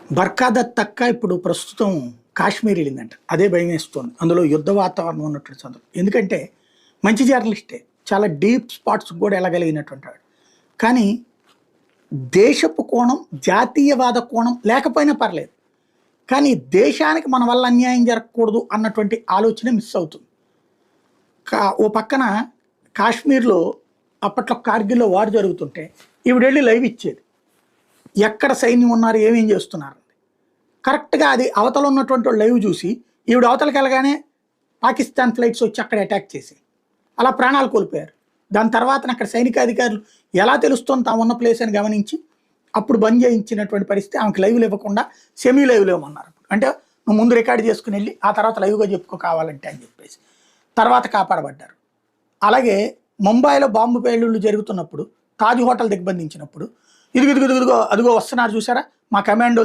బర్ఖాదత్ అక్క ఇప్పుడు ప్రస్తుతం కాశ్మీర్ వెళ్ళిందంట. అదే భయమేస్తోంది. అందులో యుద్ధ వాతావరణం ఉన్నటువంటి సందర్భం. ఎందుకంటే మంచి జర్నలిస్టే. చాలా డీప్ స్పాట్స్‌కి కూడా వెళ్ళగలిగినటువంటి వాడు. కానీ దేశపు కోణం, జాతీయవాద కోణం లేకపోయినా పర్లేదు. కానీ దేశానికి మన వల్ల అన్యాయం జరగకూడదు అన్నటువంటి ఆలోచన మిస్ అవుతుంది. ఓ పక్కన కాశ్మీర్‌లో అప్పట్లో కార్గిల్‌లో వార్ జరుగుతుంటే ఈవిడెళ్ళి లైవ్ ఇచ్చేది. ఎక్కడ సైన్యం ఉన్నారు, ఏమేం చేస్తున్నారు. కరెక్ట్‌గా అది అవతల ఉన్నటువంటి వాళ్ళు లైవ్ చూసి ఈవిడ అవతలకి వెళ్ళగానే పాకిస్తాన్ ఫ్లైట్స్ వచ్చి అక్కడ అటాక్ చేసి అలా ప్రాణాలు కోల్పోయారు. దాని తర్వాత అక్కడ సైనికాధికారులు ఎలా తెలుస్తుంది తాము ఉన్న ప్లేస్ అని గమనించి అప్పుడు బంద్ చేయించినటువంటి పరిస్థితి. ఆమెకు లైవ్లు ఇవ్వకుండా సెమీ లైవ్లు ఇవ్వమన్నారు. అంటే నువ్వు ముందు రికార్డ్ చేసుకుని వెళ్ళి ఆ తర్వాత లైవ్గా చెప్పుకో కావాలంటే అని చెప్పేసి తర్వాత కాపాడబడ్డారు. అలాగే ముంబైలో బాంబు పేలుళ్ళు జరుగుతున్నప్పుడు తాజ్ హోటల్ దిగ్బంధించినప్పుడు ఇదిగో అదిగో వస్తున్నారు చూసారా మా కమాండోలు